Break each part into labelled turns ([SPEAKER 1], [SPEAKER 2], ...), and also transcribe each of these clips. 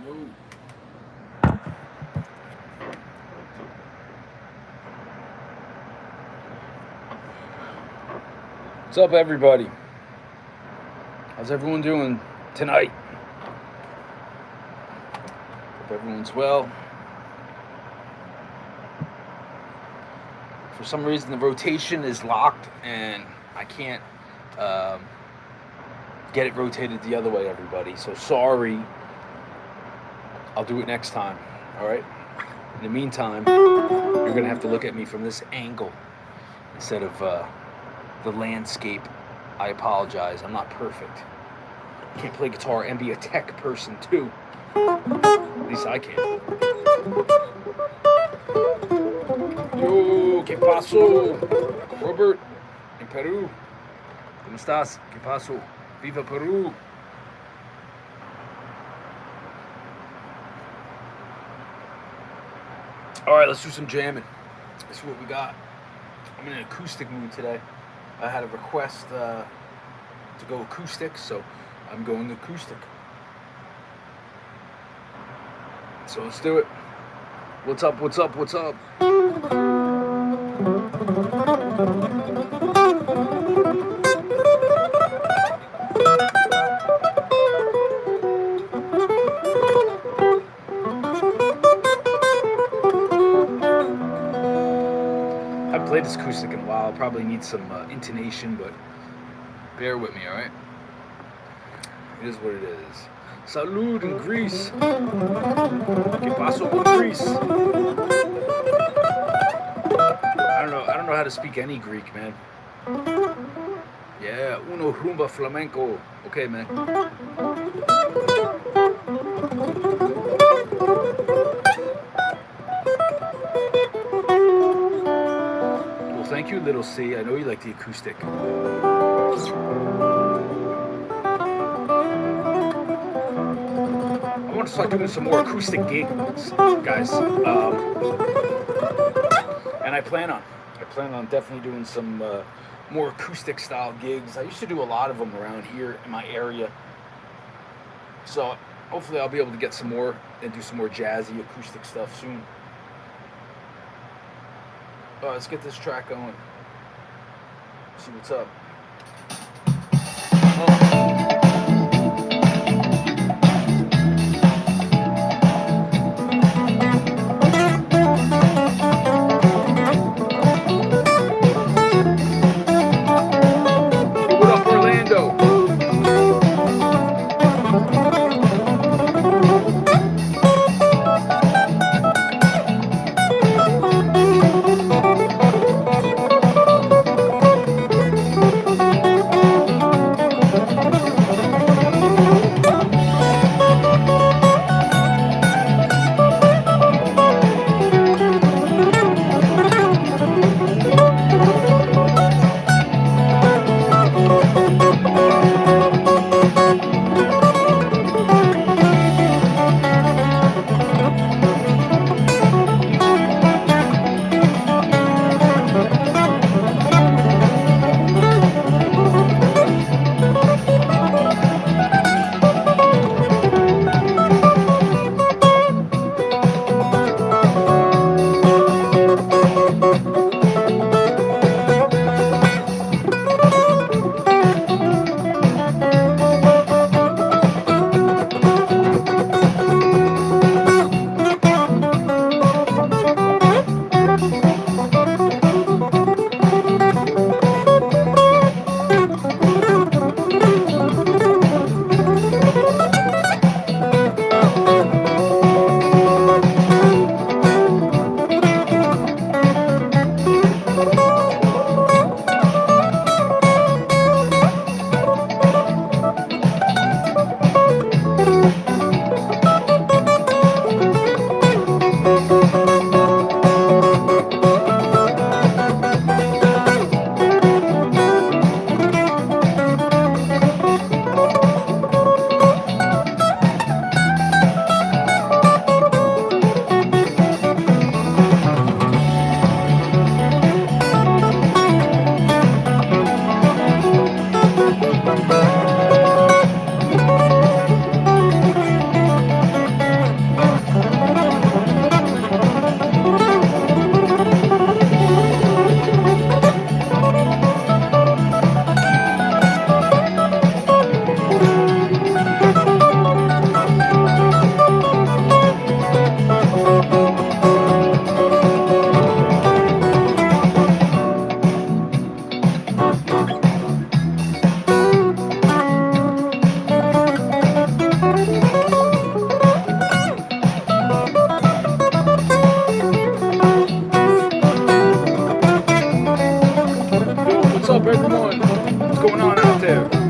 [SPEAKER 1] No. What's up, everybody? How's everyone doing tonight? Hope everyone's well. For some reason, the rotation is locked, and I can't get it rotated the other way, everybody. So sorry. I'll do it next time. All right? In the meantime, you're going to have to look at me from this angle instead of the landscape. I apologize. I'm not perfect. I can't play guitar and be a tech person, too. At least I can. Yo, ¿qué pasó? Robert, en Perú. ¿Cómo estás? ¿Qué pasó? Viva Peru. All right, let's do some jamming. Let's see what we got. I'm in an acoustic mood today. I had a request to go acoustic, so I'm going acoustic. So let's do it. What's up, what's up, what's up? I haven't played this acoustic in a while. I'll probably need some intonation, but bear with me, alright? It is what it is. Salud in Greece. ¿Qué pasó con Greece? I don't know how to speak any Greek, man. Yeah, uno rumba flamenco. Okay, man. Well, thank you, Little C. I know you like the acoustic. I want to start doing some more acoustic gigs, guys. And I plan on definitely doing some more acoustic style gigs. I used to do a lot of them around here in my area. So hopefully I'll be able to get some more and do some more jazzy acoustic stuff soon. All right, let's get this track going. See what's up. up, everyone? What's going on out there?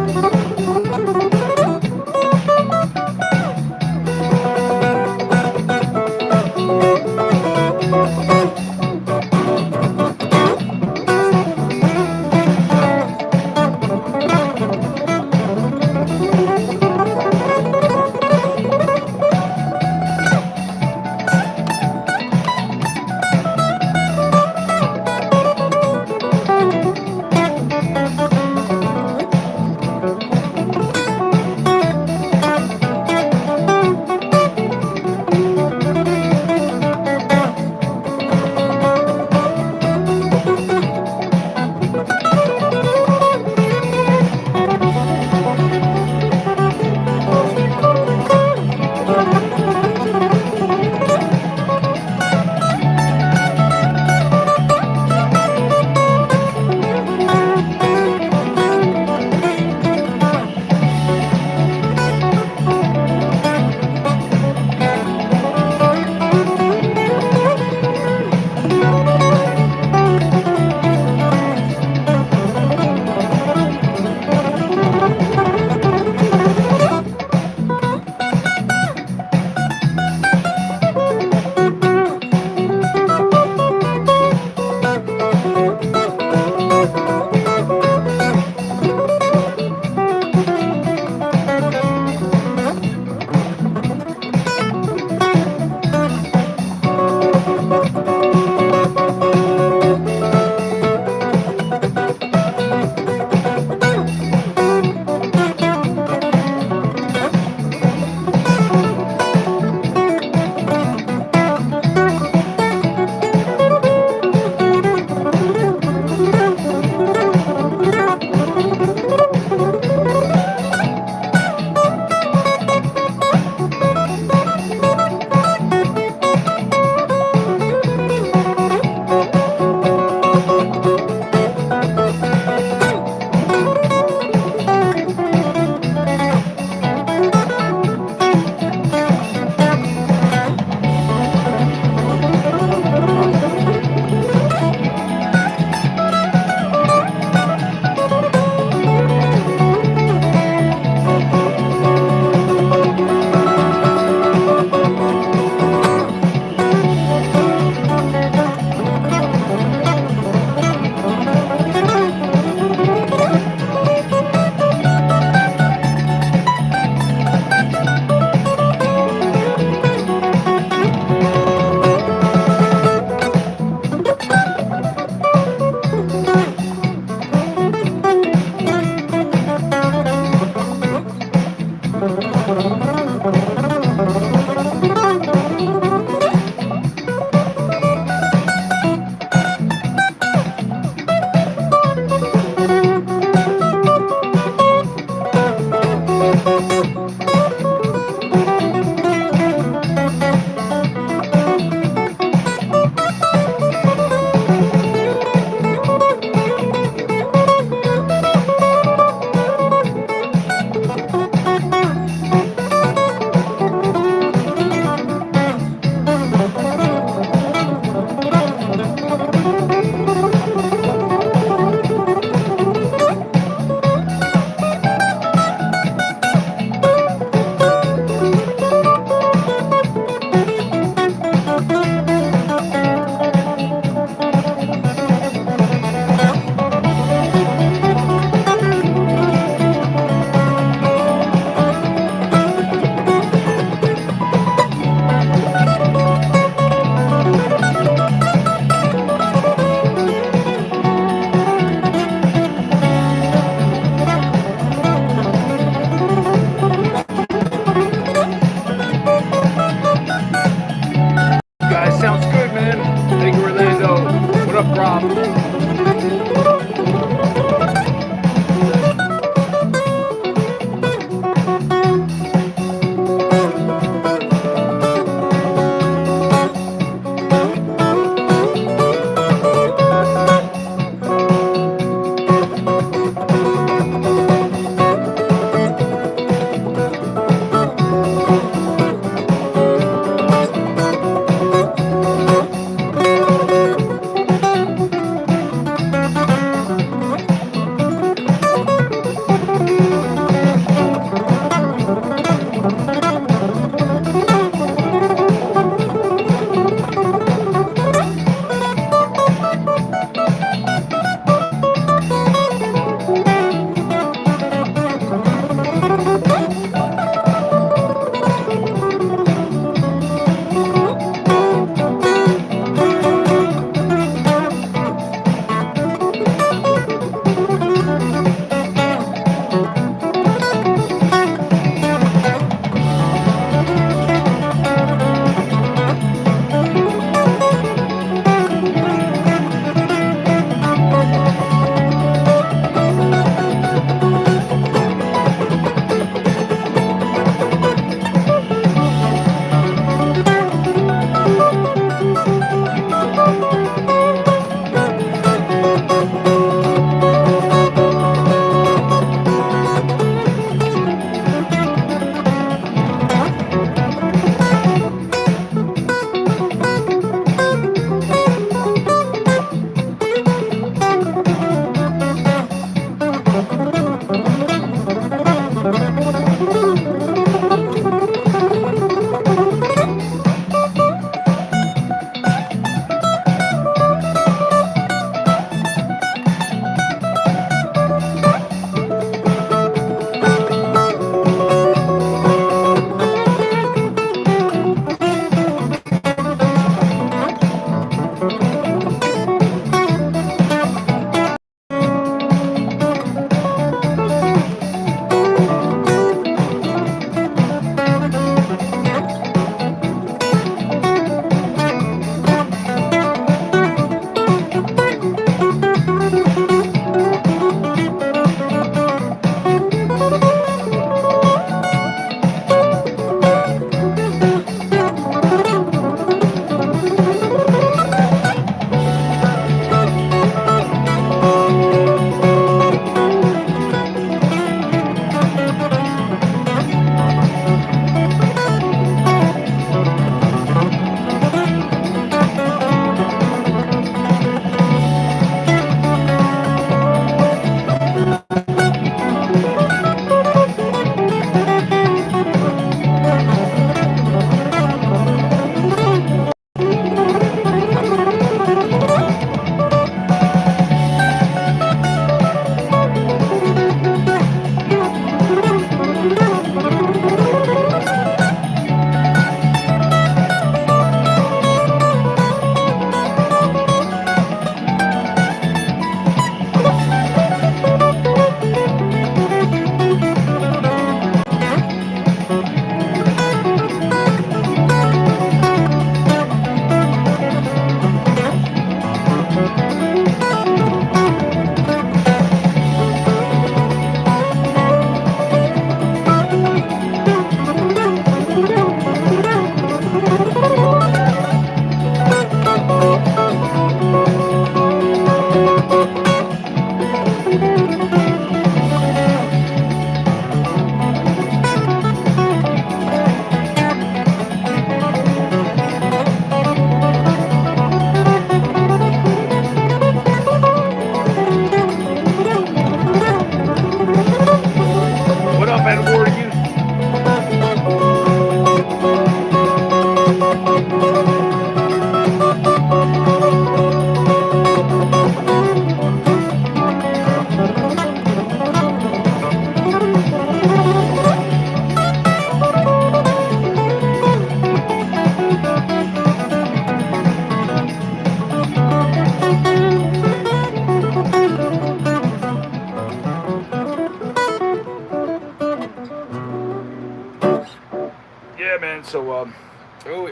[SPEAKER 1] So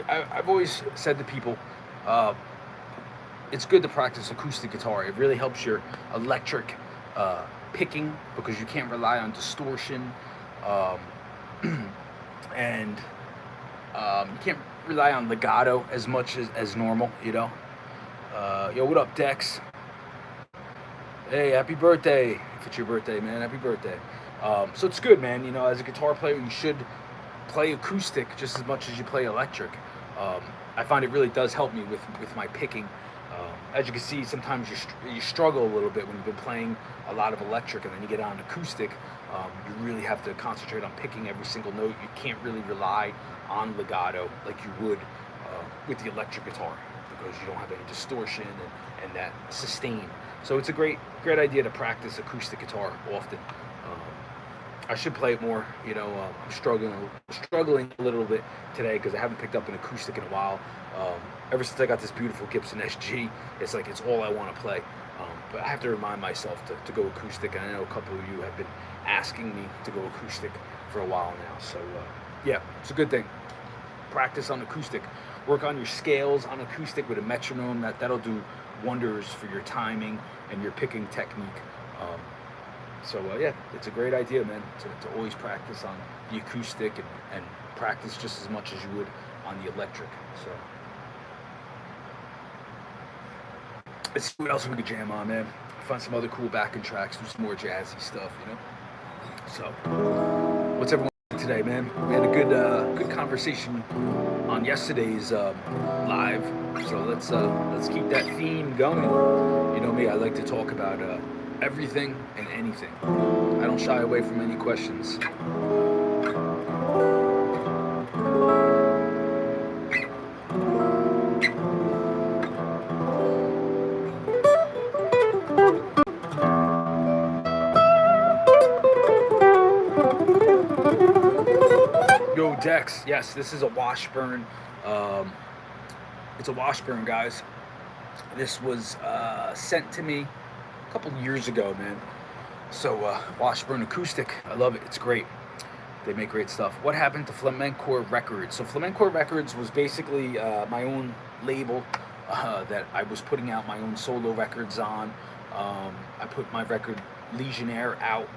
[SPEAKER 1] I've always said to people, uh, it's good to practice acoustic guitar. It really helps your electric picking because you can't rely on distortion, um, and you can't rely on legato as much as normal. Yo, what up, Dex? Hey, happy birthday! If it's your birthday, man, happy birthday. So it's good, man. As a guitar player, you should play acoustic just as much as you play electric. I find it really does help me with my picking. As you can see, sometimes you struggle a little bit when you've been playing a lot of electric, and then you get on acoustic. You really have to concentrate on picking every single note. You can't really rely on legato like you would with the electric guitar because you don't have any distortion and that sustain. So it's a great idea to practice acoustic guitar often. I should play it more. I'm struggling a little bit today because I haven't picked up an acoustic in a while. Ever since I got this beautiful Gibson SG, it's like it's all I want to play. But I have to remind myself to go acoustic, and I know a couple of you have been asking me to go acoustic for a while now. So yeah, it's a good thing. Practice on acoustic. Work on your scales on acoustic with a metronome. That'll do wonders for your timing and your picking technique. So yeah, it's a great idea, man, to always practice on the acoustic and practice just as much as you would on the electric. So let's see what else we could jam on, man. Find some other cool backing tracks, do some more jazzy stuff, So what's everyone doing today, man? We had a good conversation on yesterday's live, so let's keep that theme going. You know me, I like to talk about everything and anything. I don't shy away from any questions. Yo, Dex, yes, this is a Washburn. It's a Washburn, guys. This was sent to me a couple years ago, man. So Washburn Acoustic, I love it. It's great. They make great stuff. What happened to Flamenco Records? So Flamenco Records was basically my own label that I was putting out my own solo records on. I put my record Legionnaire out.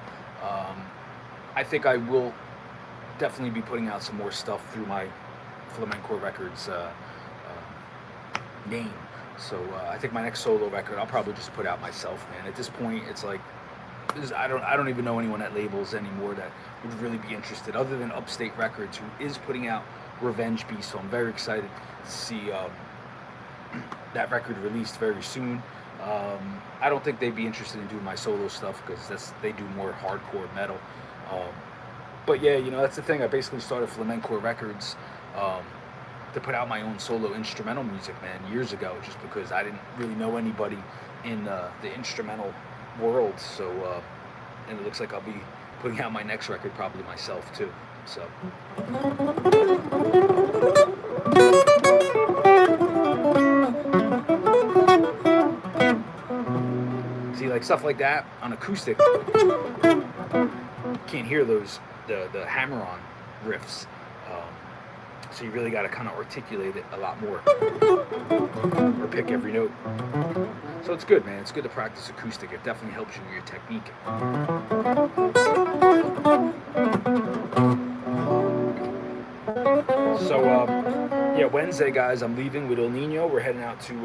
[SPEAKER 1] I think I will definitely be putting out some more stuff through my Flamenco Records name. So I think my next solo record I'll probably just put out myself, man. At this point, it's like I don't even know anyone at labels anymore that would really be interested, other than Upstate Records, who is putting out Revenge Beast. So I'm very excited to see that record released very soon. I don't think they'd be interested in doing my solo stuff because they do more hardcore metal. But yeah, that's the thing. I basically started Flamenco Records to put out my own solo instrumental music, man, years ago, just because I didn't really know anybody in the instrumental world. So, and it looks like I'll be putting out my next record probably myself too. So. See, like stuff like that on acoustic, can't hear the hammer-on riffs. So you really got to kind of articulate it a lot more, or pick every note. So it's good, man. It's good to practice acoustic. It definitely helps you with your technique. So yeah, Wednesday, guys, I'm leaving with El Nino. We're heading out to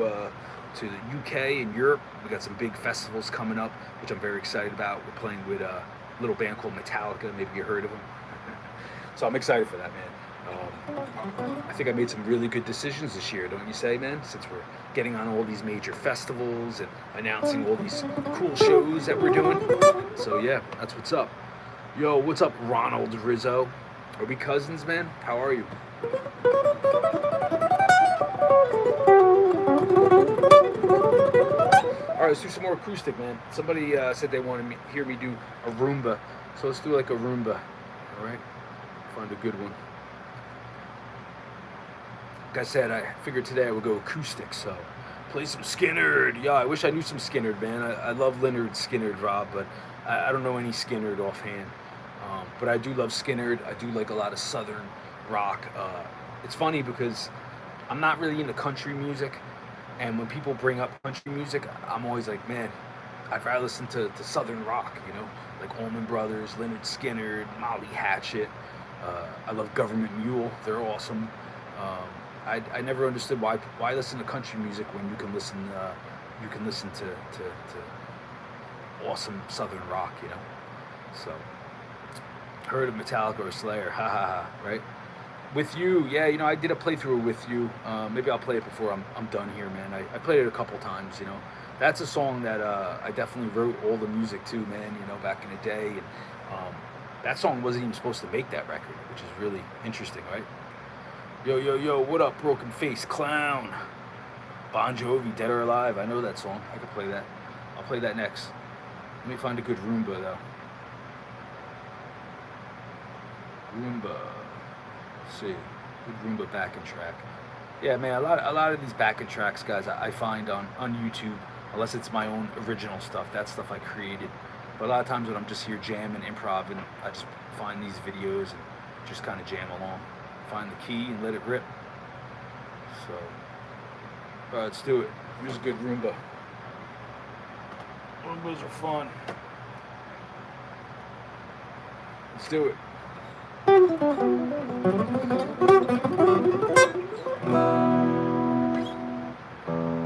[SPEAKER 1] the UK and Europe. We got some big festivals coming up, which I'm very excited about. We're playing with a little band called Metallica. Maybe you heard of them. So I'm excited for that, man. I think I made some really good decisions this year, don't you say, man? Since we're getting on all these major festivals and announcing all these cool shows that we're doing. So yeah, that's what's up. Yo, what's up, Ronald Rizzo? Are we cousins, man? How are you? All right, let's do some more acoustic, man. Somebody said they wanted to hear me do a Roomba. So let's do like a Roomba, all right? Find a good one. Like I said, I figured today I would go acoustic, so play some Skynyrd. Yeah, I wish I knew some Skynyrd, man. I love Lynyrd Skynyrd, Rob, but I don't know any Skynyrd offhand. But I do love Skynyrd. I do like a lot of Southern rock. it's funny because I'm not really into country music, and when people bring up country music, I'm always like, man, I'd rather listen to Southern rock, you know, like Allman Brothers, Leonard Skinner, Molly Hatchet. I love Government Mule; they're awesome. I never understood why listen to country music when you can listen to awesome Southern rock, you know. So heard of Metallica or Slayer, ha ha ha, right? With You, yeah, you know, I did a playthrough with You. Maybe I'll play it before I'm done here, man. I played it a couple times, you know. That's a song that I definitely wrote all the music to, man, you know, back in the day. And that song wasn't even supposed to make that record, which is really interesting, right? Yo, yo, yo, what up, Broken Face Clown? Bon Jovi, Dead or Alive. I know that song. I could play that. I'll play that next. Let me find a good Roomba, though. Roomba. Let's see. Good Roomba backing track. Yeah, man, a lot of these backing tracks, guys, I find on YouTube, unless it's my own original stuff. That stuff I created. But a lot of times when I'm just here jamming, improvising, I just find these videos and just kind of jam along. Find the key and let it rip. So, all right, let's do it. Here's a good Roomba. Roombas are fun. Let's do it.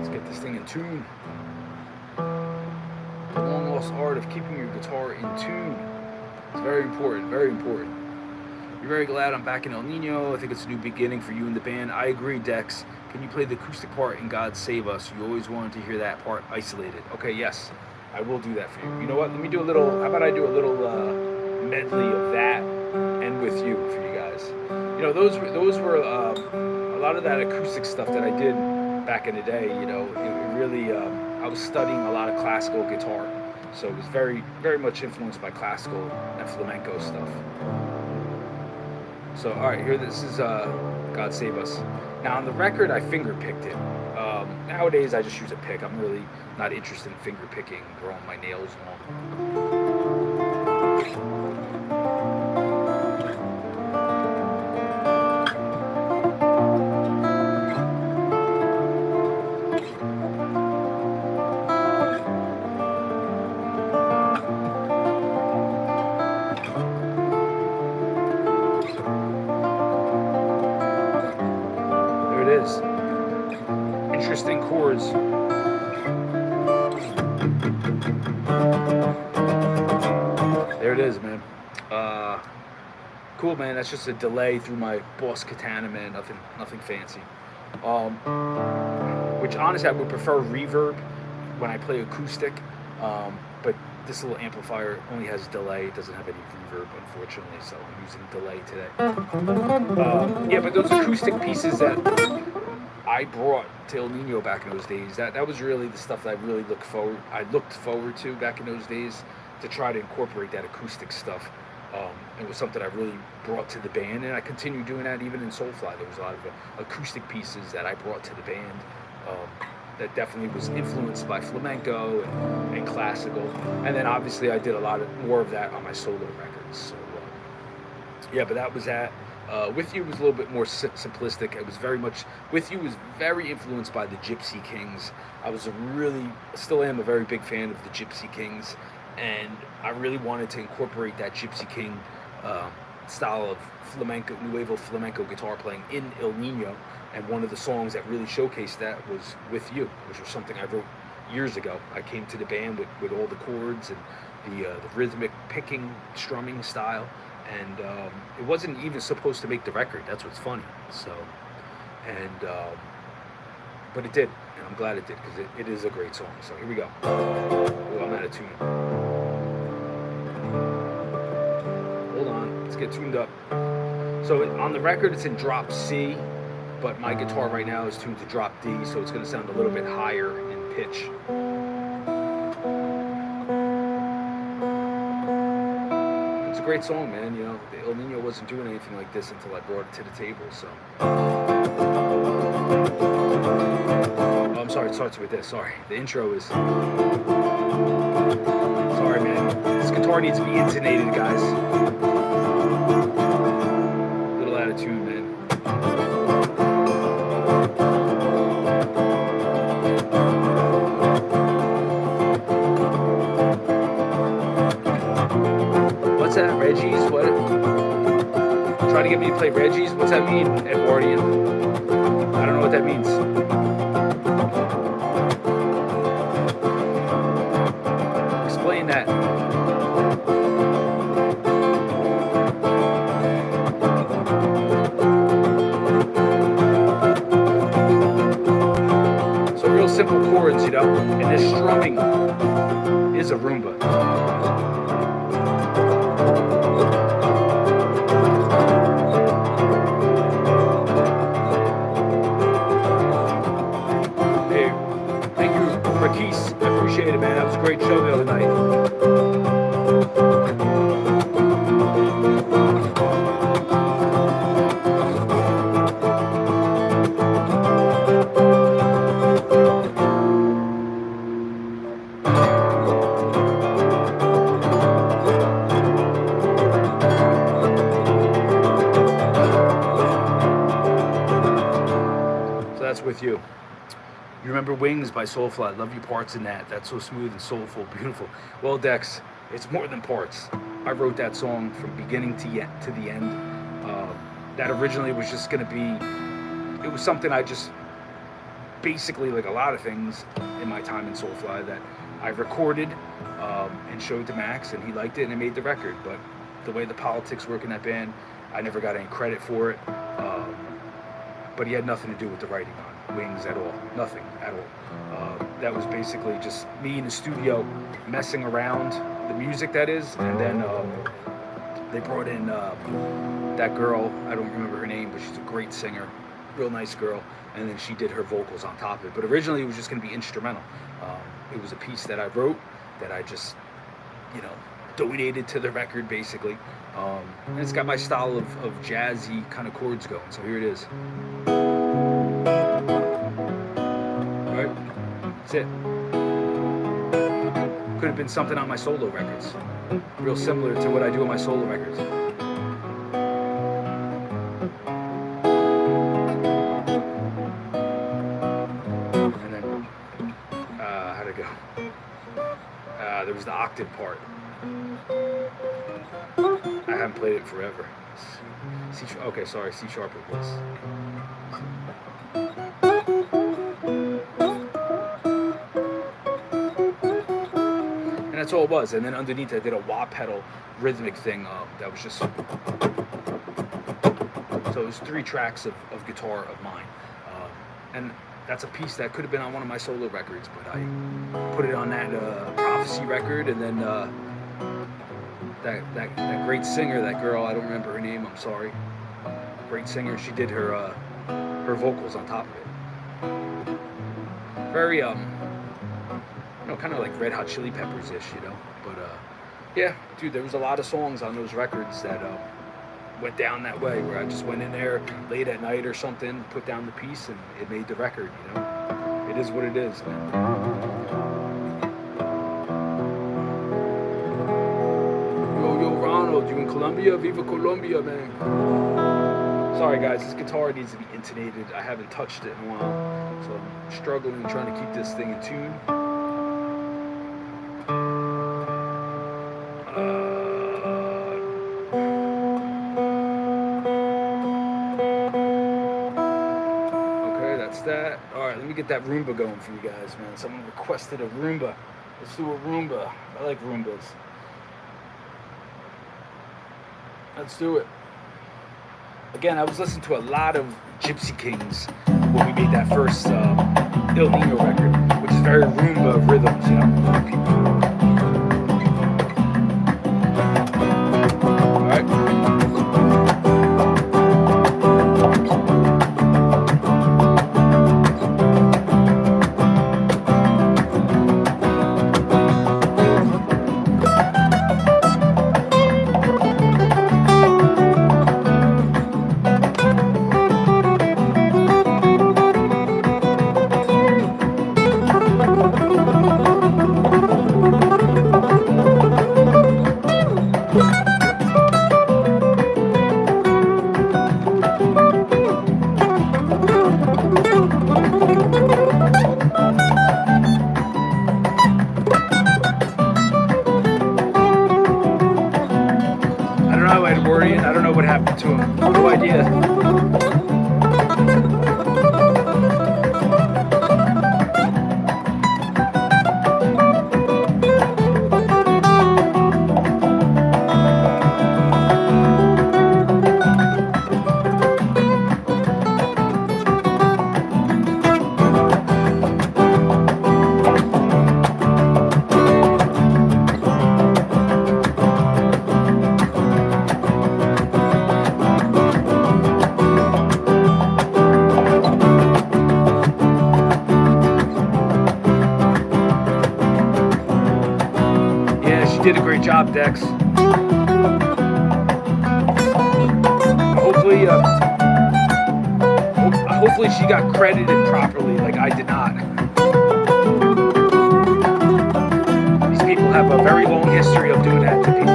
[SPEAKER 1] Let's get this thing in tune. The long lost art of keeping your guitar in tune. It's very important, very important. You're very glad I'm back in El Nino. I think it's a new beginning for you and the band. I agree, Dex. Can you play the acoustic part in God Save Us? You always wanted to hear that part isolated. Okay, yes, I will do that for you. You know what? Let me do a little, how about I do a little medley of that and With You for you guys. You know, those were a lot of that acoustic stuff that I did back in the day. You know, it really, I was studying a lot of classical guitar. So it was very, very much influenced by classical and flamenco stuff. So, all right, here, this is God Save Us. Now, on the record, I finger picked it. Nowadays, I just use a pick. I'm really not interested in finger picking, growing my nails long. Interesting chords. There it is, man. Cool, man. That's just a delay through my Boss Katana, man. Nothing fancy. Which honestly, I would prefer reverb when I play acoustic. But this little amplifier only has delay. It doesn't have any reverb, unfortunately. So I'm using delay today. Yeah, but those acoustic pieces that I brought to El Nino back in those days, that was really the stuff that I really looked forward to back in those days, to try to incorporate that acoustic stuff. It was something I really brought to the band, and I continue doing that even in Soulfly. There was a lot of acoustic pieces that I brought to the band that definitely was influenced by flamenco and classical. And then obviously I did a lot more of that on my solo records. So yeah, but that was that. With You was a little bit more simplistic. It was very much, With You was very influenced by the Gypsy Kings. Still am a very big fan of the Gypsy Kings, and I really wanted to incorporate that Gypsy King style of flamenco, nuevo flamenco guitar playing in El Nino. And one of the songs that really showcased that was With You, which was something I wrote years ago. I came to the band with all the chords and the rhythmic picking, strumming style. And it wasn't even supposed to make the record. That's what's funny. So, but it did, and I'm glad it did, because it is a great song. So here we go. Oh, I'm out of tune. Hold on, let's get tuned up. So on the record, it's in drop C, but my guitar right now is tuned to drop D, so it's going to sound a little bit higher in pitch. It's a great song, man. You know, the El Nino wasn't doing anything like this until I brought it to the table. So, oh, I'm sorry. It starts with this. Sorry, the intro is. Sorry, man. This guitar needs to be intonated, guys. A little out of tune, man. trying to get me to play Reggie's. What's that mean, Edwardian? I don't know what that means. Explain that. So real simple chords, you know, and this strumming is a rumba. I appreciate it, man. That was a great show the other night. So that's with you. You remember Wings by Soulfly. Love your parts in that. That's so smooth and soulful, beautiful. Well, Dex, it's more than parts. I wrote that song from beginning to the end. That originally was just going to be, it was something I just, basically like a lot of things in my time in Soulfly that I recorded and showed to Max, and he liked it and it made the record. But the way the politics work in that band, I never got any credit for it. But he had nothing to do with the writing on Wings at all. Nothing at all. That was basically just me in the studio messing around, the music that is, and then they brought in that girl, I don't remember her name, but she's a great singer, real nice girl, and then she did her vocals on top of it. But originally it was just going to be instrumental. It was a piece that I wrote that I just, you know, donated to the record basically. And it's got my style of jazzy kind of chords going, so here it is. Alright, that's it. Could have been something on my solo records. Real similar to what I do on my solo records. And then, how'd it go? There was the octave part. I haven't played it forever. Okay, sorry, C sharp it was. And that's all it was. And then underneath I did a wah pedal rhythmic thing that was just... So it was 3 tracks of guitar of mine. And that's a piece that could have been on one of my solo records, but I put it on that Prophecy record, and then that great singer, that girl, I don't remember her name, I'm sorry. Great singer, she did her vocals on top of it. Very, you know, kind of like Red Hot Chili Peppers-ish, you know. But, yeah, dude, there was a lot of songs on those records that went down that way, where I just went in there late at night or something, put down the piece, and it made the record, you know. It is what it is, man. You in Colombia? Viva Colombia, man. Sorry guys, this guitar needs to be intonated. I haven't touched it in a while, so I'm struggling trying to keep this thing in tune. Okay, that's that. Alright, let me get that Roomba going for you guys, man. Someone requested a Roomba. Let's do a Roomba. I like Roombas. Let's do it. Again, I was listening to a lot of Gypsy Kings when we made that first El Nino record, which is very Roomba rhythms, you know. guardian. I don't know what happened to him. No idea. Did a great job, Dex. Hopefully she got credited properly, like I did not. These people have a very long history of doing that to people.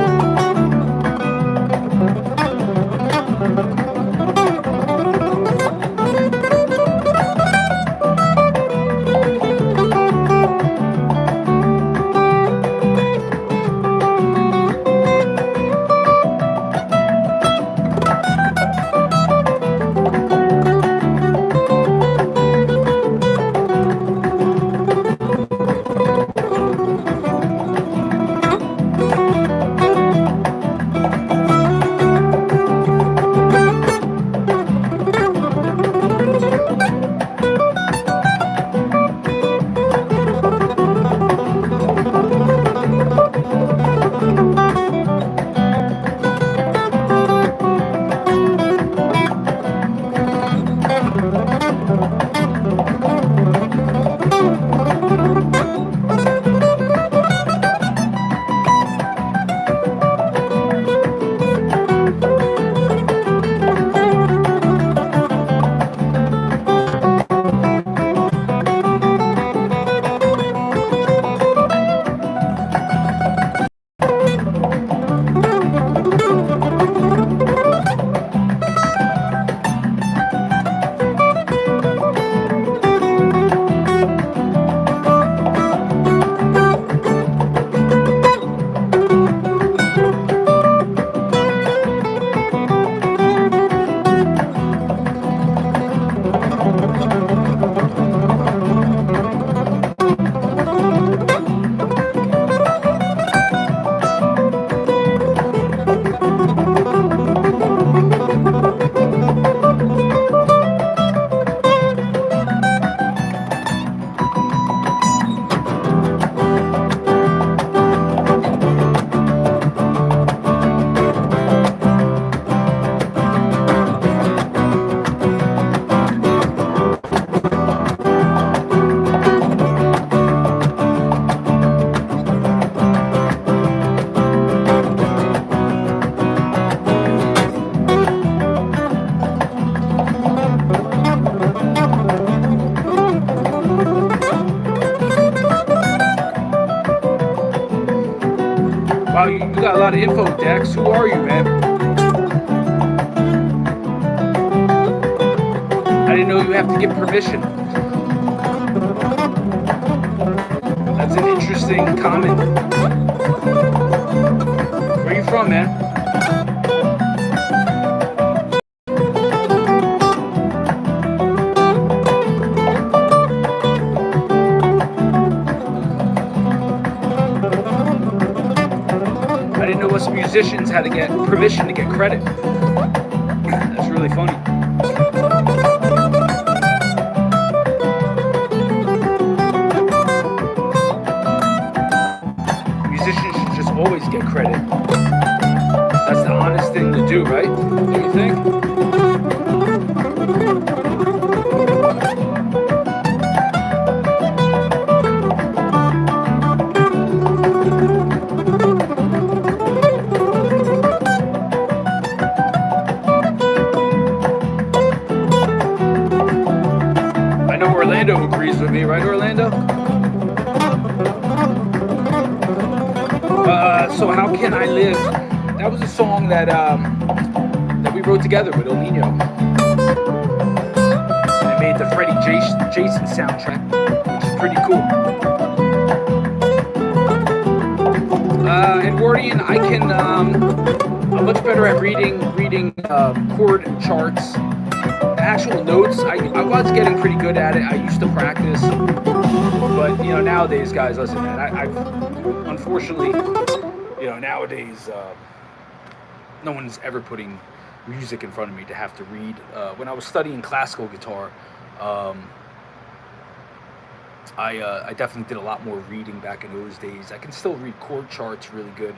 [SPEAKER 1] Wow, you got a lot of info, Dex. Who are you, man? I didn't know you have to get permission. That's an interesting comment. Where are you from, man? I didn't know us musicians had to get permission to get credit. That's really funny. Musicians should just always get credit. That's the honest thing to do, right? Don't you think? Orlando agrees with me, right, Orlando? So How Can I Live? That was a song that we wrote together with El Nino. And it made the Freddie Jason soundtrack, which is pretty cool. Edwardian, I can. I'm much better at reading chord charts, actual notes. I was getting pretty good at it. I used to practice, but nowadays, guys, listen, man. I've unfortunately, nowadays, no one's ever putting music in front of me to have to read. When I was studying classical guitar, um, I definitely did a lot more reading back in those days. I can still read chord charts really good,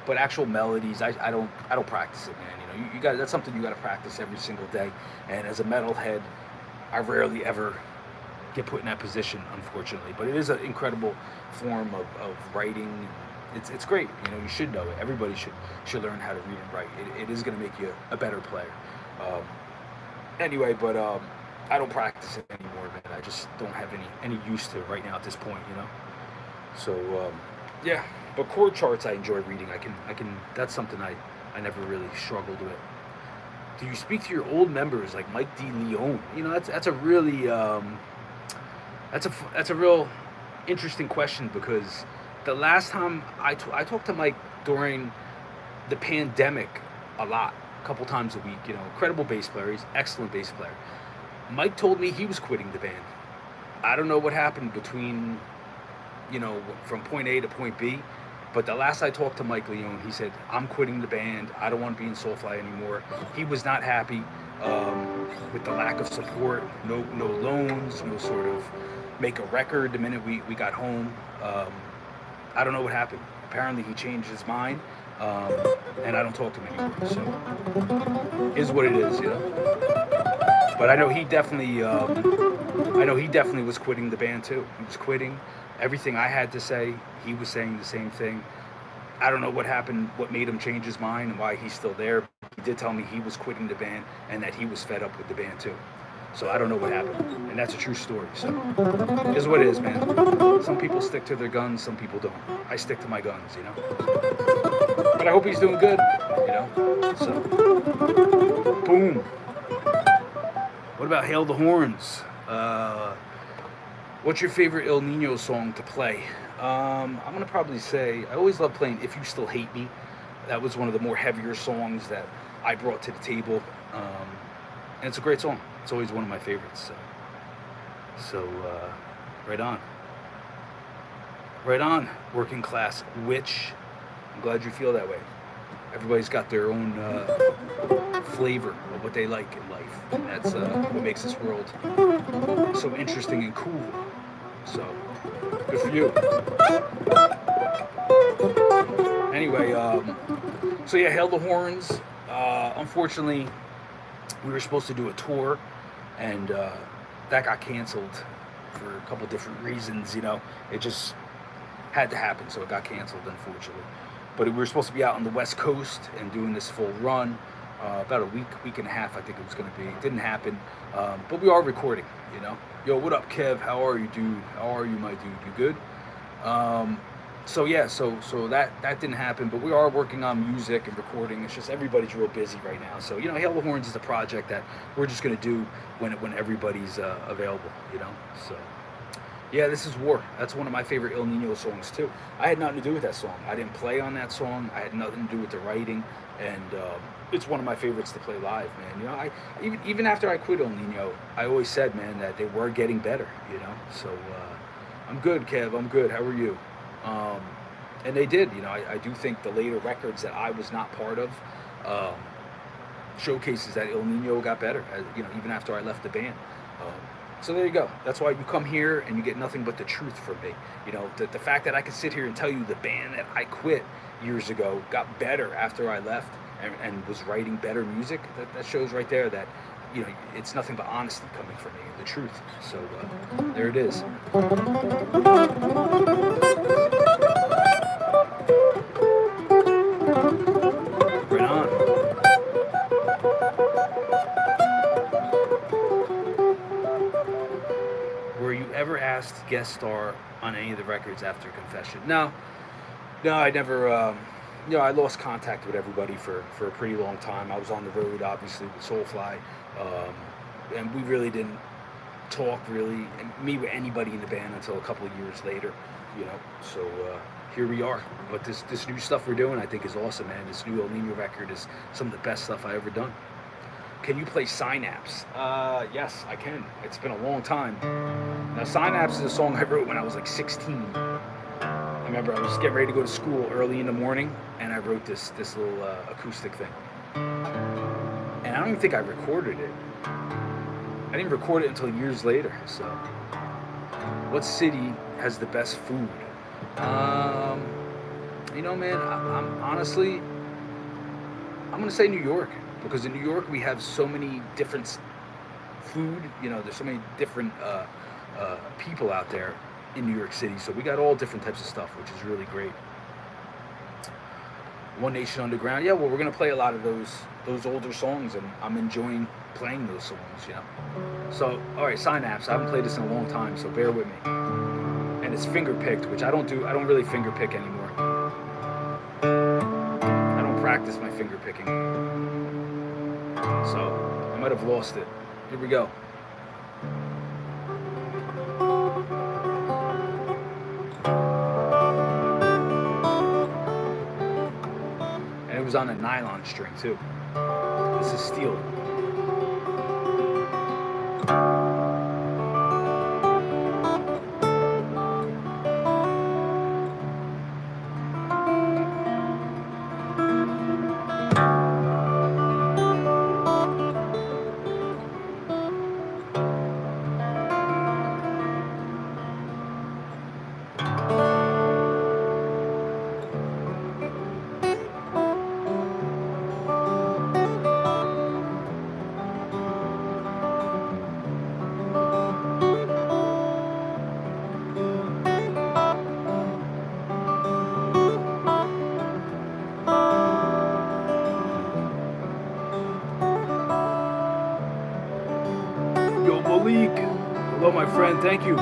[SPEAKER 1] but actual melodies, I don't practice it, man. You got that's something you got to practice every single day. And as a metalhead, I rarely ever get put in that position, unfortunately. But it is an incredible form of writing. It's great. You should know it. Everybody should learn how to read and write. It is going to make you a better player. Um, anyway, but I don't practice it anymore, man. I just don't have any use to it right now at this point. So yeah. But chord charts I enjoy reading. I can. That's something I never really struggled with. Do you speak to your old members like Mike D. Leone? That's a really that's a real interesting question, because the last time I talked to Mike during the pandemic a lot, a couple times a week. Incredible bass player. He's an excellent bass player. Mike told me he was quitting the band. I don't know what happened between, from point A to point B, but the last I talked to Mike Leone, he said, I'm quitting the band. I don't want to be in Soulfly anymore. He was not happy with the lack of support, no loans, no sort of make a record the minute we got home. I don't know what happened. Apparently he changed his mind, and I don't talk to him anymore. So, is what it is, But I know he definitely, was quitting the band too. He was quitting. Everything I had to say, he was saying the same thing. I don't know what happened, what made him change his mind, and why he's still there. He did tell me he was quitting the band and that he was fed up with the band too. So I don't know what happened, and that's a true story. So it is what it is, man. Some people stick to their guns, some people don't. I stick to my guns, But I hope he's doing good, So, boom. What about Hail the Horns? What's your favorite El Nino song to play? I'm going to probably say, I always love playing If You Still Hate Me. That was one of the more heavier songs that I brought to the table. And it's a great song. It's always one of my favorites. So right on. Right on, working class witch. I'm glad you feel that way. Everybody's got their own flavor of what they like in life. And that's what makes this world so interesting and cool. So, good for you. Anyway, so yeah, Hail the Horns. Unfortunately, we were supposed to do a tour, and that got canceled for a couple different reasons. It just had to happen, so it got canceled, unfortunately. But we were supposed to be out on the West Coast and doing this full run, about a week and a half, I think it was going to be. It didn't happen, but we are recording. Yo, what up, Kev? How are you, dude? How are you, my dude? You good? So yeah, so that didn't happen, but we are working on music and recording. It's just everybody's real busy right now. So Hail the Horns is a project that we're just gonna do when everybody's available. So yeah, this is War. That's one of my favorite El Nino songs too. I had nothing to do with that song. I didn't play on that song. I had nothing to do with the writing, and it's one of my favorites to play live, man. I even after I quit El Nino, I always said, man, that they were getting better. So I'm good, Kev. I'm good. How are you? And they did. I do think the later records that I was not part of showcases that El Nino got better. Even after I left the band. So there you go. That's why you come here and you get nothing but the truth from me. The fact that I could sit here and tell you the band that I quit years ago got better after I left and was writing better music. That shows right there that it's nothing but honesty coming from me, the truth. So there it is. Right on. Were you ever asked to guest star on any of the records after Confession? No, I never. I lost contact with everybody for a pretty long time. I was on the road, obviously, with Soulfly, and we really didn't talk, me with anybody in the band until a couple of years later, So here we are. But this new stuff we're doing, I think, is awesome, man. This new El Nino record is some of the best stuff I ever done. Can you play Synapse? Yes, I can. It's been a long time. Now, Synapse is a song I wrote when I was like 16. I remember I was getting ready to go to school early in the morning, and I wrote this little acoustic thing. And I don't even think I recorded it. I didn't record it until years later. So, what city has the best food? You know, man, I'm honestly, I'm gonna say New York, because in New York we have so many different food. You know, there's so many different people out there in New York City, so we got all different types of stuff, which is really great. One Nation Underground, yeah. Well, we're gonna play a lot of those older songs, and I'm enjoying playing those songs. You know. So, all right, Synapse. I haven't played this in a long time, so bear with me. And it's finger picked, which I don't do. I don't really finger pick anymore. I don't practice my finger picking, so I might have lost it. Here we go. And it was on a nylon string too. This is steel. Yo, Malik. Hello, my friend. Thank you.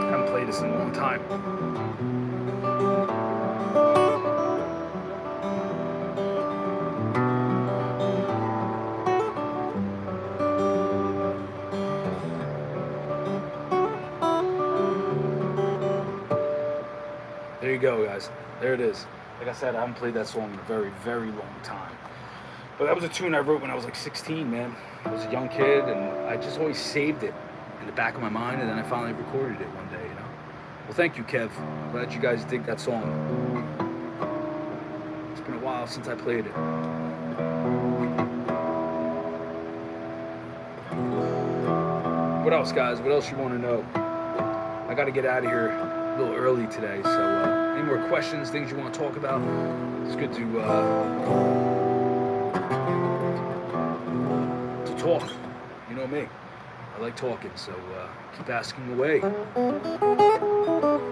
[SPEAKER 1] Haven't played this in a long time. There you go, guys. There it is. Like I said, I haven't played that song in a very, very long time. But that was a tune I wrote when I was like 16, man. I was a young kid, and I just always saved it in the back of my mind, and then I finally recorded it one day, you know. Well, thank you, Kev. Glad you guys dig that song. It's been a while since I played it. What else, guys? What else you want to know? I got to get out of here a little early today, so any more questions, things you want to talk about? It's good to talk. You know me. I like talking, so keep asking away.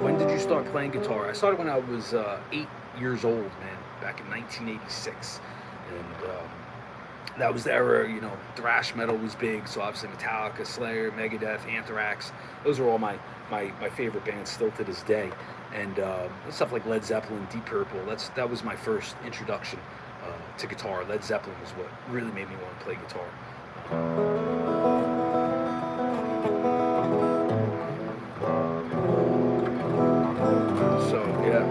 [SPEAKER 1] When did you start playing guitar? I started when I was 8 years old, man, back in 1986. And that was the era, you know, thrash metal was big, so obviously Metallica, Slayer, Megadeth, Anthrax. Those are all my favorite bands still to this day. And stuff like Led Zeppelin, Deep Purple, that was my first introduction to guitar. Led Zeppelin was what really made me want to play guitar. So, yeah.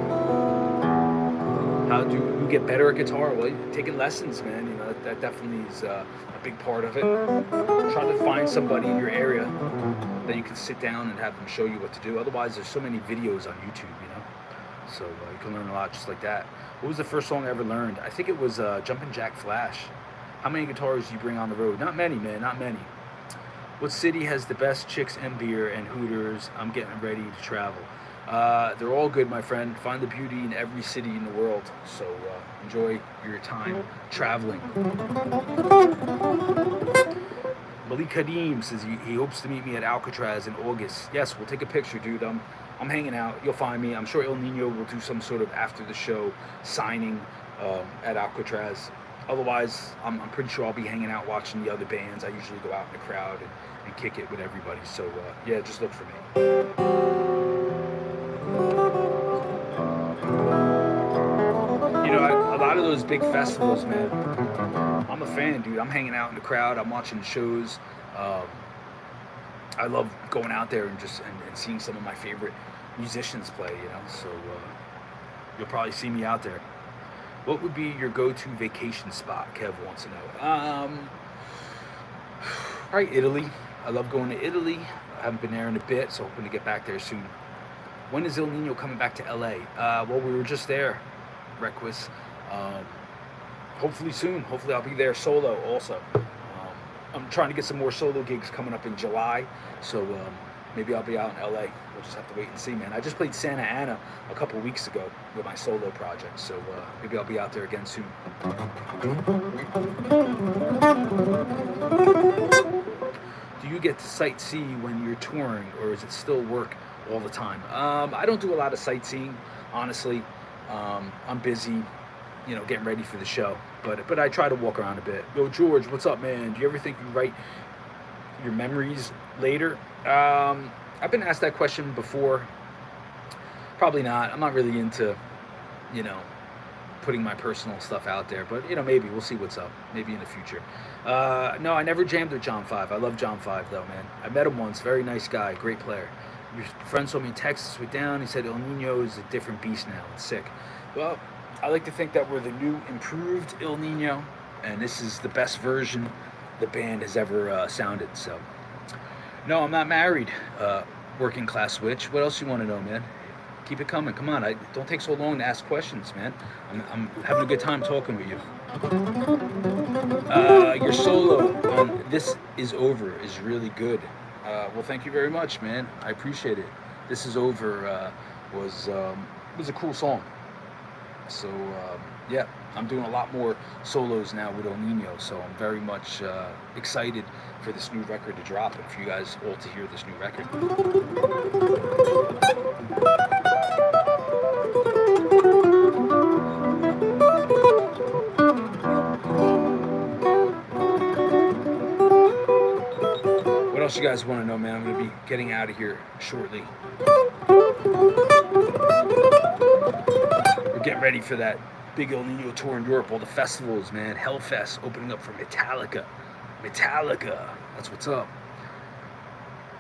[SPEAKER 1] How do you get better at guitar? Well, taking lessons, man. You know, that definitely is a big part of it. Try to find somebody in your area that you can sit down and have them show you what to do. Otherwise, there's so many videos on YouTube, you know. So you can learn a lot just like that. What was the first song I ever learned? I think it was Jumpin' Jack Flash. How many guitars do you bring on the road? Not many, man, not many. What city has the best chicks and beer and Hooters? I'm getting ready to travel. They're all good, my friend. Find the beauty in every city in the world. So enjoy your time traveling. Malik Kadim says he hopes to meet me at Alcatraz in August. Yes, we'll take a picture, dude. I'm hanging out. You'll find me. I'm sure El Nino will do some sort of after the show signing at Alcatraz. Otherwise, I'm pretty sure I'll be hanging out watching the other bands. I usually go out in the crowd and kick it with everybody. So yeah, just look for me. You know, a lot of those big festivals, man. I'm a fan, dude. I'm hanging out in the crowd. I'm watching shows. Um, I love going out there and just and seeing some of my favorite musicians play. You know, so you'll probably see me out there. What would be your go-to vacation spot? Kev wants to know. Right, Italy. I love going to Italy. I haven't been there in a bit, so hoping to get back there soon. When is El Nino coming back to LA? Well, we were just there, Requus. Um, Hopefully soon. Hopefully I'll be there solo also. I'm trying to get some more solo gigs coming up in July, so maybe I'll be out in LA. We'll just have to wait and see, man. I just played Santa Ana a couple weeks ago with my solo project, so maybe I'll be out there again soon. Do you get to sightsee when you're touring, or is it still work all the time? I don't do a lot of sightseeing, honestly. I'm busy, you know, getting ready for the show. But I try to walk around a bit. Yo, George, what's up, man? Do you ever think you write your memories later? I've been asked that question before. Probably not. I'm not really into, you know, putting my personal stuff out there. But, you know, maybe. We'll see what's up. Maybe in the future. No, I never jammed with John 5. I love John 5, though, man. I met him once. Very nice guy. Great player. Your friend told me Texas went down. He said El Nino is a different beast now. It's sick. Well, I like to think that we're the new, improved El Nino, and this is the best version the band has ever sounded. So, no, I'm not married. Working class switch. What else you want to know, man? Keep it coming. Come on. Don't take so long to ask questions, man. I'm having a good time talking with you. Your solo on This Is Over is really good. Well, thank you very much, man. I appreciate it. This Is Over was a cool song. So, yeah, I'm doing a lot more solos now with El Nino, so I'm very much excited for this new record to drop and for you guys all to hear this new record. What else you guys want to know, man? I'm going to be getting out of here shortly. Getting ready for that big El Nino tour in Europe, all the festivals, man. Hellfest opening up for Metallica. That's what's up.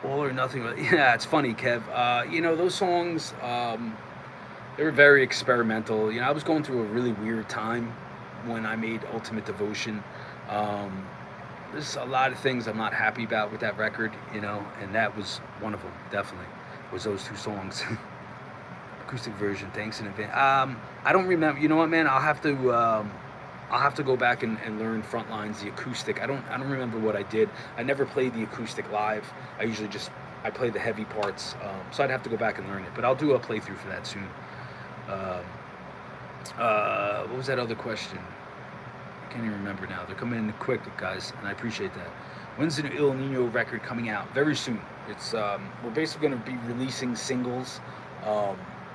[SPEAKER 1] All or Nothing. Yeah, it's funny, Kev. You know, those songs, they were very experimental. You know, I was going through a really weird time when I made Ultimate Devotion. There's a lot of things I'm not happy about with that record, you know, and that was one of them, definitely, was those two songs. Acoustic version, thanks in advance. I don't remember. You know what, man? I'll have to go back and learn Frontlines, the acoustic. I don't remember what I did. I never played the acoustic live. I usually I play the heavy parts. So I'd have to go back and learn it. But I'll do a playthrough for that soon. What was that other question? I can't even remember now. They're coming in quick, guys, and I appreciate that. When's the new El Nino record coming out? Very soon. It's we're basically going to be releasing singles.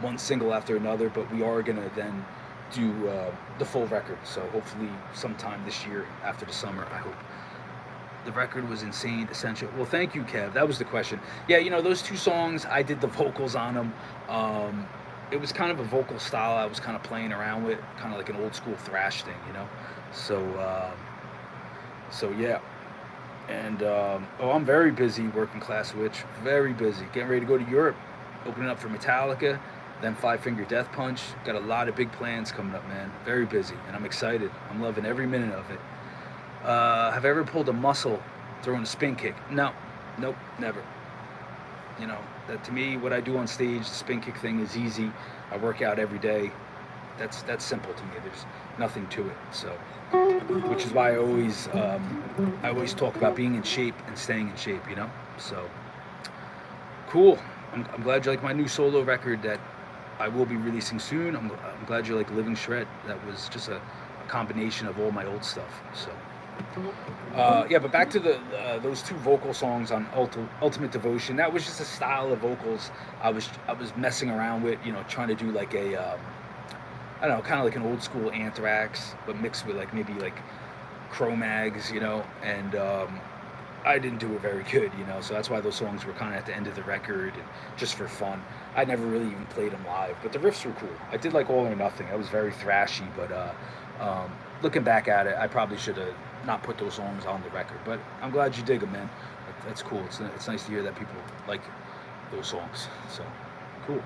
[SPEAKER 1] One single after another, but we are gonna then do the full record. So hopefully sometime this year after the summer, I hope. The record was insane, essential. Well, thank you, Kev. That was the question. Yeah, you know, those two songs, I did the vocals on them. It was kind of a vocal style I was kind of playing around with, kind of like an old school thrash thing, you know. So yeah. And I'm very busy working class switch. Very busy. Getting ready to go to Europe, opening up for Metallica. Then Five Finger Death Punch. Got a lot of big plans coming up, man. Very busy, and I'm excited. I'm loving every minute of it. Have I ever pulled a muscle throwing a spin kick? No, nope, never. You know, that to me, what I do on stage, the spin kick thing is easy. I work out every day. That's simple to me. There's nothing to it. So, which is why I always talk about being in shape and staying in shape. You know, so cool. I'm glad you like my new solo record that I will be releasing soon. I'm glad you like Living Shred. That was just a combination of all my old stuff. So, yeah, but back to those two vocal songs on Ultimate Devotion. That was just a style of vocals I was messing around with, you know, trying to do like a I don't know, kind of like an old school Anthrax, but mixed with like maybe like Cro-Mags, and I didn't do it very good, so that's why those songs were kind of at the end of the record and just for fun. I never really even played them live, but the riffs were cool. I did like All or Nothing. I was very thrashy, but looking back at it, I probably should have not put those songs on the record. But I'm glad you dig them, man. That's cool. It's nice to hear that people like those songs. So cool.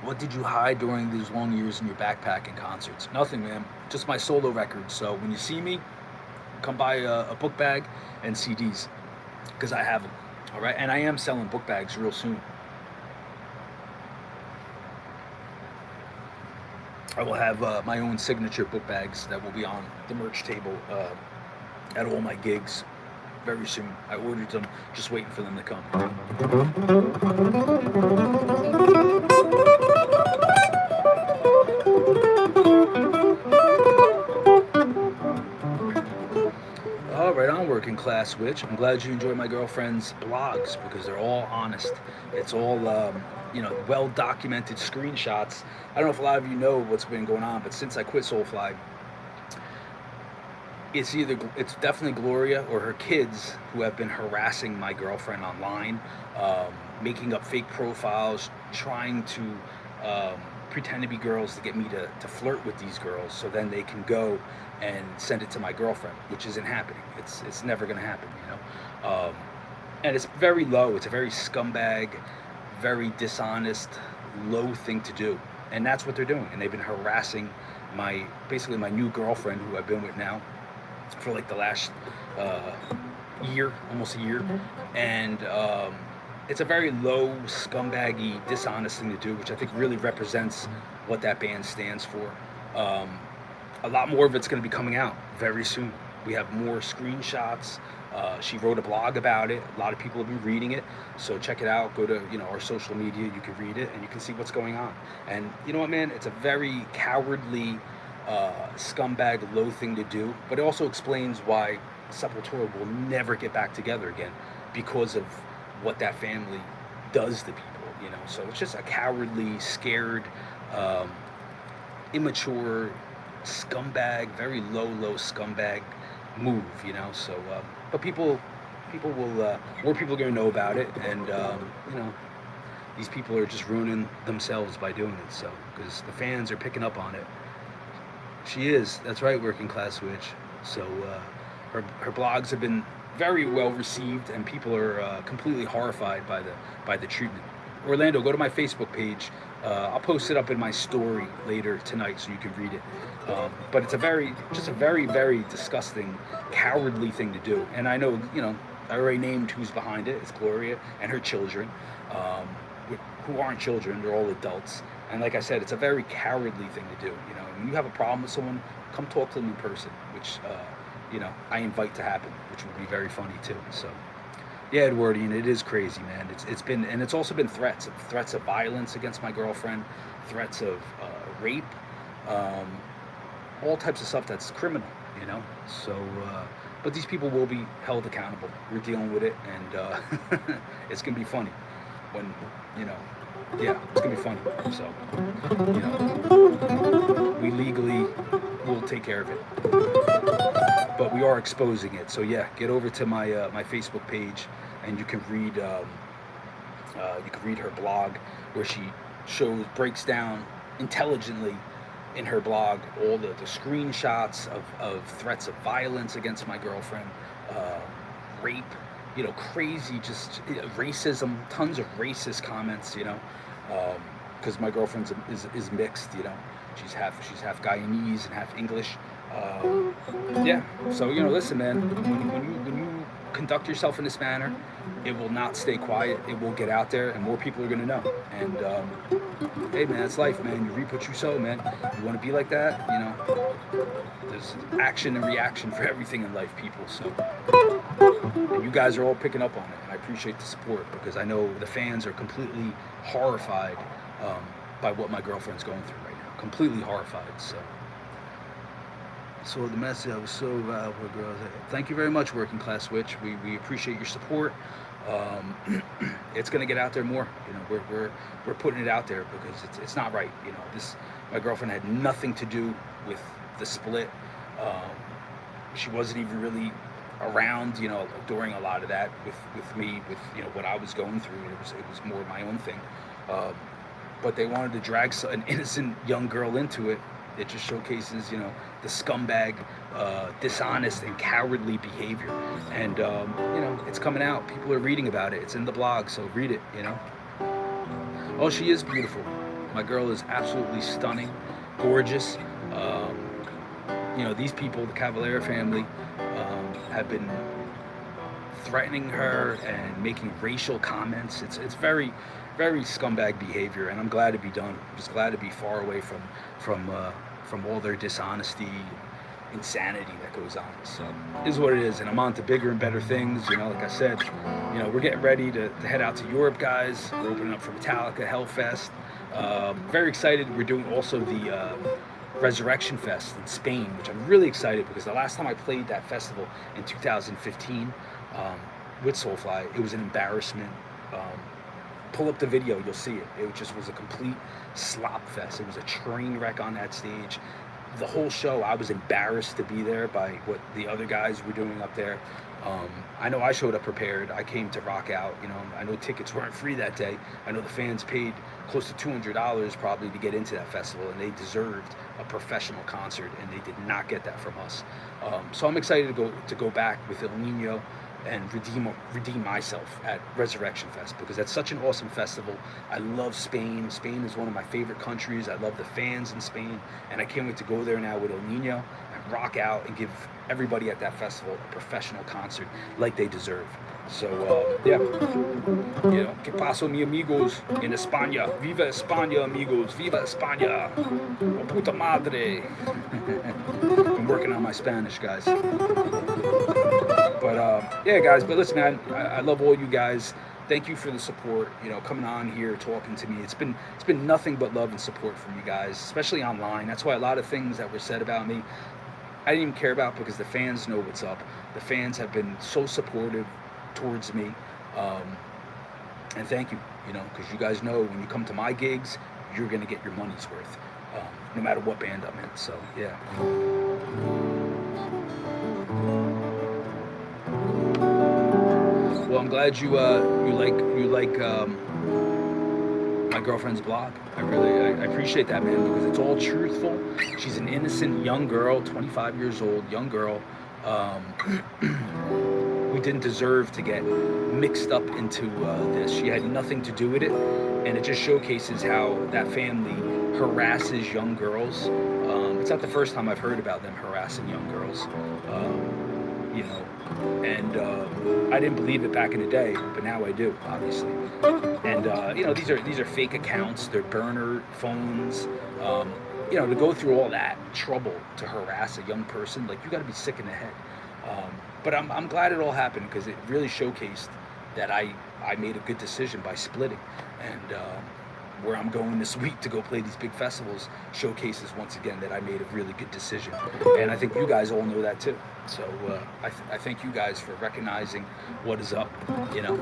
[SPEAKER 1] What did you hide during these long years in your backpack and concerts? Nothing, man. Just my solo records. So when you see me, come buy a book bag and CDs because I have them. All right, and I am selling book bags real soon. I will have my own signature book bags that will be on the merch table at all my gigs very soon. I ordered them, just waiting for them to come. All right, on Working Class Witch. I'm glad you enjoy my girlfriend's blogs because they're all honest. It's all, well-documented screenshots. I don't know if a lot of you know what's been going on, but since I quit Soulfly, it's definitely Gloria or her kids who have been harassing my girlfriend online, making up fake profiles, trying to pretend to be girls to get me to flirt with these girls so then they can go and send it to my girlfriend, which isn't happening. It's never going to happen, and it's very low. It's a very scumbag, very dishonest, low thing to do, and that's what they're doing. And they've been harassing basically my new girlfriend, who I've been with now for like the last year, almost a year, and it's a very low, scumbaggy, dishonest thing to do, which I think really represents what that band stands for. A lot more of it's going to be coming out very soon. We have more screenshots. She wrote a blog about it. A lot of people have been reading it, so check it out. Go to our social media. You can read it and you can see what's going on. And you know what, man? It's a very cowardly, scumbag, low thing to do. But it also explains why Sepultura will never get back together again because of what that family does to people. So it's just a cowardly, scared, immature scumbag, very low scumbag move. So but people will more people are going to know about it, and these people are just ruining themselves by doing it. So because the fans are picking up on it. She is, that's right, Working Class Witch. So her blogs have been very well received, and people are completely horrified by the treatment. Orlando, go to my Facebook page. I'll post it up in my story later tonight so you can read it. But it's a very, very disgusting, cowardly thing to do. And I know, I already named who's behind it. It's Gloria and her children, who aren't children. They're all adults. And like I said, it's a very cowardly thing to do. When you have a problem with someone, come talk to them in person, which, I invite to happen, which would be very funny too. So. Yeah, Edwardian, it is crazy, man. It's been, and it's also been threats of violence against my girlfriend, threats of rape, all types of stuff that's criminal, So, but these people will be held accountable. We're dealing with it, and it's gonna be funny when, yeah, it's gonna be funny. So, we legally will take care of it. But we are exposing it, so yeah, get over to my my Facebook page, and you can read her blog, where she breaks down intelligently in her blog all the screenshots of threats of violence against my girlfriend, rape, crazy, just racism, tons of racist comments, because my girlfriend is mixed, she's half Guyanese and half English. Yeah, so listen, man, when you conduct yourself in this manner, it will not stay quiet. It will get out there, and more people are gonna know. And hey, man, it's life, man. You reap what you sow, man. You want to be like that, there's action and reaction for everything in life, people. So, and you guys are all picking up on it, and I appreciate the support, because I know the fans are completely horrified by what my girlfriend's going through right now. Completely horrified. So the message, I was so valuable, girls. Thank you very much, Working Class Witch. We appreciate your support. It's going to get out there more. You know, we're putting it out there because it's not right. You know, this my girlfriend had nothing to do with the split. Um, she wasn't even really around, you know, during a lot of that with me, with, you know, what I was going through. It was more my own thing. Um, but they wanted to drag an innocent young girl into it. It just showcases, you know, the scumbag, dishonest and cowardly behavior. And you know, it's coming out. People are reading about it. It's in the blog, so read it. You know. Oh, she is beautiful. My girl is absolutely stunning, gorgeous. Um, you know, these people, the Cavallera family, have been threatening her and making racial comments. It's very, very scumbag behavior, and I'm glad to be done. I'm just glad to be far away from all their dishonesty, insanity that goes on. So it is what it is, and I'm on to bigger and better things. You know, like I said, you know, we're getting ready to head out to Europe, guys. We're opening up for Metallica, Hellfest. Very excited. We're doing also the Resurrection Fest in Spain, which I'm really excited because the last time I played that festival in 2015 with Soulfly, it was an embarrassment. Pull up the video, you'll see it. It just was a complete slop fest. It was a train wreck on that stage. The whole show, I was embarrassed to be there by what the other guys were doing up there. I know I showed up prepared. I came to rock out. You know, I know tickets weren't free that day. I know the fans paid close to $200 probably to get into that festival, and they deserved a professional concert, and they did not get that from us. So I'm excited to go back with El Nino and redeem myself at Resurrection Fest because that's such an awesome festival. I love Spain. Spain is one of my favorite countries. I love the fans in Spain, and I can't wait to go there now with El Nino and rock out and give everybody at that festival a professional concert like they deserve. So, yeah, you know, que paso, mi amigos, in España. Viva España, amigos. Viva España. Oh, puta madre. I'm working on my Spanish, guys. But yeah, guys. But listen, man, I love all you guys. Thank you for the support. You know, coming on here, talking to me. It's been nothing but love and support from you guys, especially online. That's why a lot of things that were said about me, I didn't even care about because the fans know what's up. The fans have been so supportive towards me, and thank you. You know, because you guys know when you come to my gigs, you're gonna get your money's worth, no matter what band I'm in. So yeah. Well, I'm glad you like my girlfriend's blog. I appreciate that, man, because it's all truthful. She's an innocent young girl, 25 years old, young girl, who didn't deserve to get mixed up into this. She had nothing to do with it, and it just showcases how that family harasses young girls. It's not the first time I've heard about them harassing young girls. You know, and I didn't believe it back in the day, but now I do, obviously. And you know, these are fake accounts. They're burner phones. You know, to go through all that trouble to harass a young person, like, you got to be sick in the head. But I'm glad it all happened because it really showcased that I made a good decision by splitting. And where I'm going this week to go play these big festivals showcases once again that I made a really good decision. And I think you guys all know that too. So I thank you guys for recognizing what is up, you know.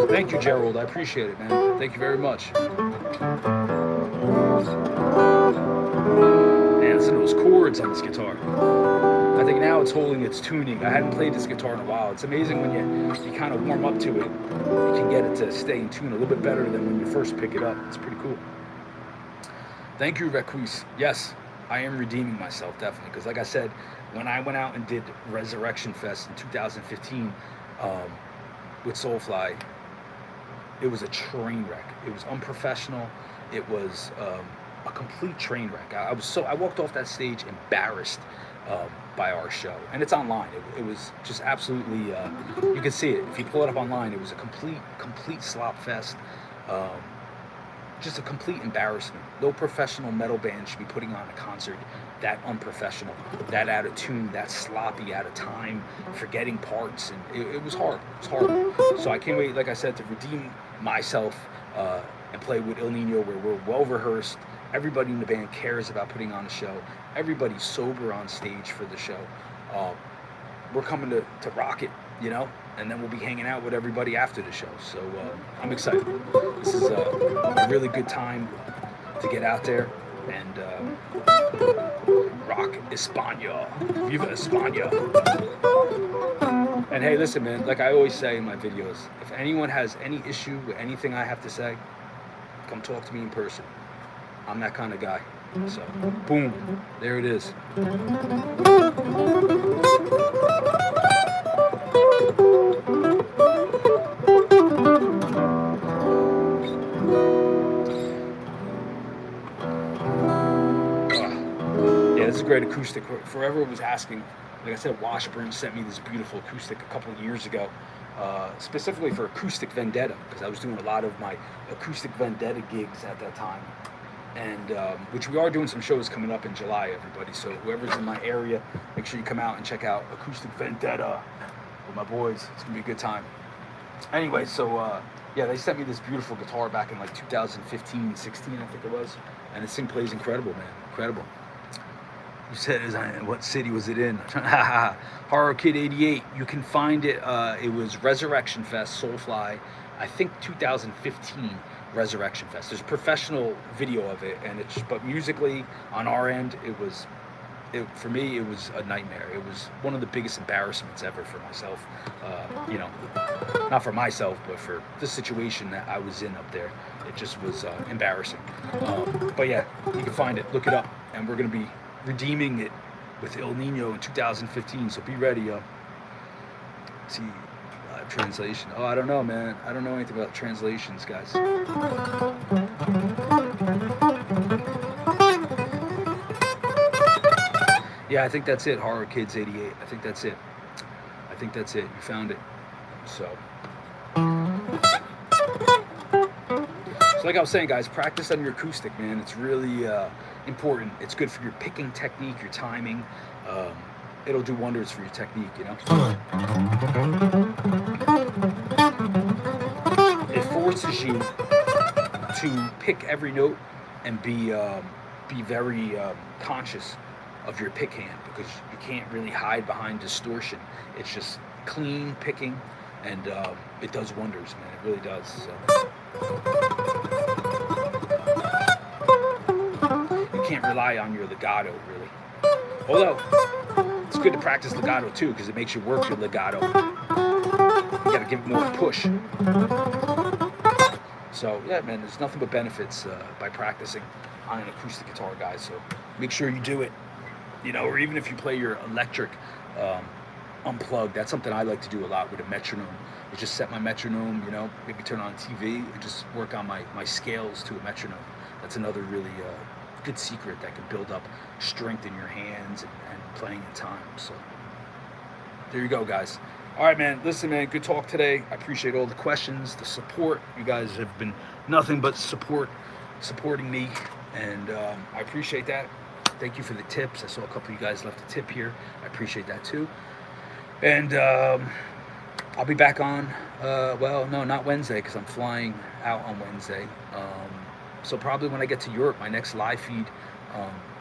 [SPEAKER 1] Thank you, Gerald. I appreciate it, man. Thank you very much. Man, listen to those chords on this guitar. I think now it's holding its tuning. I hadn't played this guitar in a while. It's amazing when you kind of warm up to it, you can get it to stay in tune a little bit better than when you first pick it up. It's pretty cool. Thank you, Requis. Yes, I am redeeming myself, definitely. Because like I said, when I went out and did Resurrection Fest in 2015 with Soulfly, it was a train wreck. It was unprofessional. It was a complete train wreck. I walked off that stage embarrassed by our show, and it's online. It was just absolutely, you can see it if you pull it up online. It was a complete slop fest, just a complete embarrassment. No professional metal band should be putting on a concert that unprofessional, that out of tune, that sloppy, out of time, forgetting parts, and it was horrible. It was horrible. So I can't wait, like I said, to redeem myself and play with El Nino, where we're well rehearsed Everybody in the band cares about putting on a show. Everybody's sober on stage for the show. We're coming to rock it, you know, and then we'll be hanging out with everybody after the show. So I'm excited. This is a really good time to get out there and rock España. Viva España. And hey, listen, man, like I always say in my videos, if anyone has any issue with anything I have to say, come talk to me in person. I'm that kind of guy. So, boom, there it is. Yeah, this is a great acoustic. Forever was asking, like I said, Washburn sent me this beautiful acoustic a couple of years ago, specifically for Acoustic Vendetta, because I was doing a lot of my Acoustic Vendetta gigs at that time. And which we are doing some shows coming up in July, everybody. So whoever's in my area, make sure you come out and check out Acoustic Vendetta with my boys. It's gonna be a good time. Anyway, so yeah, they sent me this beautiful guitar back in like 2015, 16, I think it was. And this thing plays incredible, man, incredible. You said, what city was it in? Horror Kid 88. You can find it. It was Resurrection Fest, Soulfly, I think 2015. Resurrection Fest. There's a professional video of it, and but musically on our end, for me, it was a nightmare. It was one of the biggest embarrassments ever for myself. You know, not for myself, but for the situation that I was in up there. It just was embarrassing. But yeah, you can find it. Look it up, and we're gonna be redeeming it with El Nino in 2015. So be ready, See. Translation. Oh, I don't know, man. I don't know anything about translations, guys. Yeah, I think that's it. Horror Kids 88. I think that's it. You found it. So like I was saying, guys, practice on your acoustic, man. It's really important. It's good for your picking technique, your timing. It'll do wonders for your technique, you know? It forces you to pick every note and be very conscious of your pick hand, because you can't really hide behind distortion. It's just clean picking, and it does wonders, man. It really does. So. You can't rely on your legato, really. Although, it's good to practice legato too, because it makes you work your legato. You gotta give it more push. So yeah, man, there's nothing but benefits by practicing on an acoustic guitar, guys. So make sure you do it. You know, or even if you play your electric unplugged, that's something I like to do a lot with a metronome. I just set my metronome, you know, maybe turn on TV and just work on my scales to a metronome. That's another really good secret that can build up strength in your hands and playing in time. So there you go, guys. All right, man. Listen, man, good talk today. I appreciate all the questions, the support. You guys have been nothing but supporting me, and I appreciate that. Thank you for the tips. I saw a couple of you guys left a tip here. I appreciate that too. And I'll be back on, well, no, not Wednesday, because I'm flying out on Wednesday. So probably when I get to Europe, my next live feed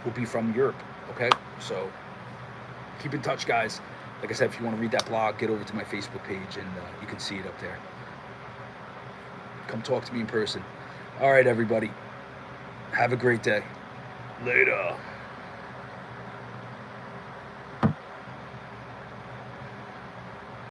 [SPEAKER 1] will be from Europe, okay? So keep in touch, guys. Like I said, if you want to read that blog, get over to my Facebook page, and you can see it up there. Come talk to me in person. All right, everybody. Have a great day. Later.